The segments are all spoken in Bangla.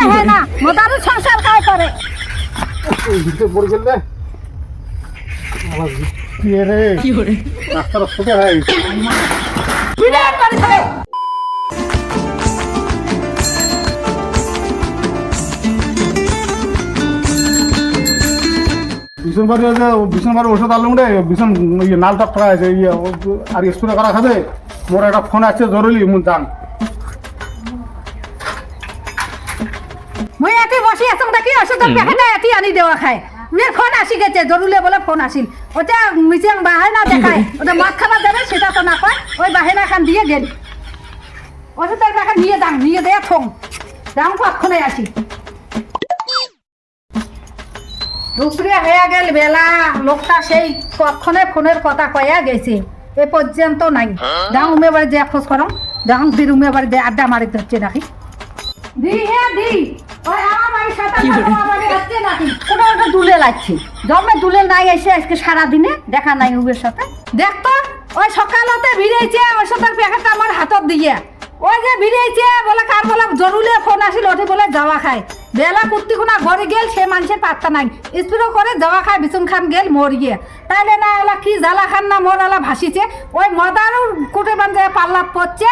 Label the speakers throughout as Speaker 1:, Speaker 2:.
Speaker 1: হয় না মদারু সংসার কাজ করে
Speaker 2: ভিতরে পড়ে গেলে আমার কি রে কি করে রাস্তাটা ছোট হয়
Speaker 1: বিরাট বাড়ি থাকে
Speaker 2: বিছনবাড়ি ওষুধ আনলাম রে বিছন নাল টাপ করা আছে আর স্প্রে করা খাবে মোর একটা ফোন আসছে জরুরি মুন যান
Speaker 1: মই এতে বসি আছো দেখি ওষুধের প্যাকেটটা এটি আনি দেওয়া খায় মেয়ের ফোন আসি গেছে জরুরি বলে ফোন আসিল ওটা মিচিং বাহানা দেখায় ওটা মদ খাবার যাবে সেটা তো না কয় ওই বাহানা খান দিয়ে গেল ওষুধের প্যাকেট নিয়ে দেয়া থং দাম কখনই আসি দুপুরে হয়ে গেল বেলা লোকটা সেই কখনে ফোনের কথা কয়া গেছে এ পর্যন্ত নাই যাও উমে বাড়ি যে খোঁজ করো যাও দিন উমে বাড়ি যে আড্ডা মারি হচ্ছে নাকি দি হ্যাঁ দি ওই আমার বাড়ির সাথে আমার বাড়ি হচ্ছে নাকি ওটা ওটা দুলে লাগছে জমে দুলে নাই এসে আজকে সারাদিনে দেখা নাই উমের সাথে দেখতো ওই সকালতে ভিড়েছে ওই সাথে প্যাকেটটা আমার হাতত দিয়ে ওই যে ভিড়েছে বলে কার বলে জরুরি ফোন আসিল ওঠে বলে যাওয়া খায় বেলা কুর্তি কোনা ঘরে গেল সে মানুষের পাত্তা নাই স্প্রে করে যাওয়া খায় বিছুন খান গেল মর গিয়ে তাইলে না এলা কি জ্বালা খান না মর এলা ভাসিছে ওই মদারও কুটে বান্ধে পাল্লা পড়ছে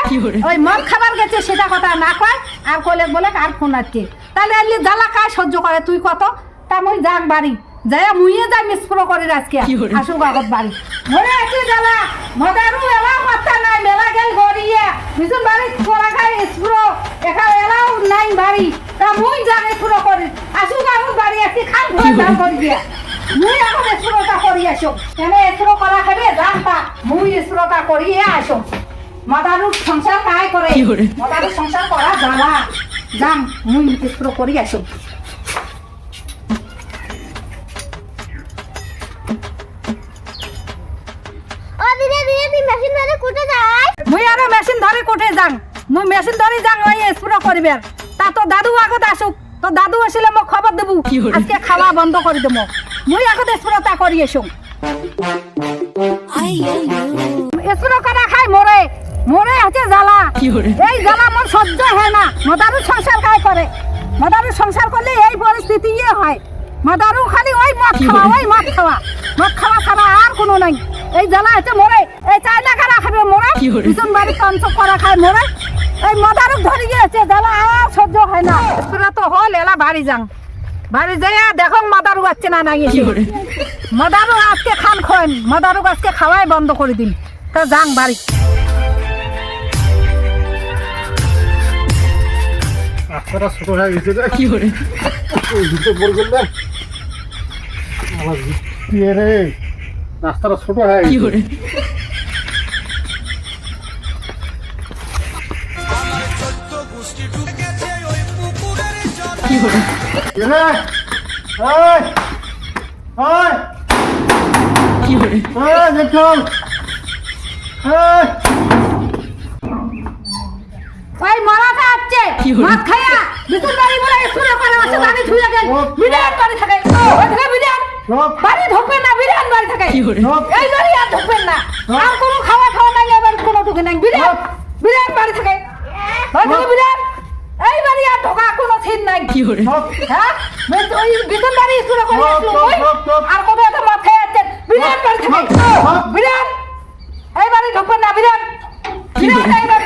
Speaker 1: ওই মদ খাবার গেছে সেটা কথা না কয় আর কলে বলে আর ফোন আসছে তাহলে এলি জ্বালা খায় সহ্য করে তুই কত তা মই যাক বাড়ি যাই মুইয়ে যাই মিসপ্রো করে আজকে আসুক আগত বাড়ি মনে আছে জ্বালা মদারও এলা পাত্তা নাই মেলা গেল গড়িয়ে বিছুন বাড়ি করা খায় স্প্রো একা এলাও নাই বাড়ি তা মুই যাক স্প্রো করে আসুক আগত বাড়ি আজকে খান ঘরে দাম করে দিয়া মুই এখন স্প্রোটা করি আসো কেন স্প্রো করা খাবে যান তা মুই স্প্রোটা করিয়ে আসো মদারু সংসার কাই করে মদারু সংসার করা জ্বালা যান মুই স্প্রো করি আসো মুই আরো মেশিন ধরে কোঠে যাং মুই মেশিন ধরে যাং ওই স্প্রে করিবে তা তো দাদু আগত আসুক তো দাদু আসলে মোক খবর দেবো আজকে খাওয়া বন্ধ করে দেবো মুই আগত স্প্রেটা করি এসো স্প্রে করা খাই মরে মরে হচ্ছে জ্বালা এই জ্বালা মোর সহ্য হয় না মদারু সংসার কাই করে মদারু সংসার করলে এই পরিস্থিতি হয় মদারু খালি ওই মদ খাওয়া ছাড়া আর কোনো নাই এই জ্বালা হচ্ছে মরে এই চাইনা কারা খাবে মরে ভীষণ বাড়ি তঞ্চ করা খায় মরে এই মদারু ধরে গিয়েছে জ্বালা আর সহ্য হয় না তোরা তো হল এলা বাড়ি যাং বাড়ি যাইয়া দেখো মদারু আসছে না নাই মদারু আজকে খান খোয়েন মদারু আজকে খাওয়াই বন্ধ করে দিন তা যাং বাড়ি
Speaker 2: রাস্তাটা ছোট হয়ে গেছে কি করে ভিতরে পড়ে গেলে আমার কি রে রাস্তাটা ছোট হয়ে কি করে কি করে কি করে দেখো
Speaker 1: ওই মারাটা আছে মাছ খায়া বিছুন বাড়ি বলে স্কুলে করে আছে বাড়ি ধুইয়া গেল বিরাট বাড়ি থাকে ওই থেকে বিরাট বাড়ি ঢোকবেন না বিরাট বাড়ি থাকে এই বাড়ি আর ঢোকবেন না আর কোনো খাওয়া নাই এবার কোনো ঢোকে নাই বিরাট বাড়ি থাকে ওই থেকে বিরাট এই বাড়ি আর ঢোকা কোনো থিন নাই হ্যাঁ ওই বিছুন বাড়ি স্কুলে করে আসলো আর কবে এত মাছ খায়া আছে বিরাট বাড়ি থাকে বিরাট এই বাড়ি ঢোকবেন না বিরাট এই বাড়ি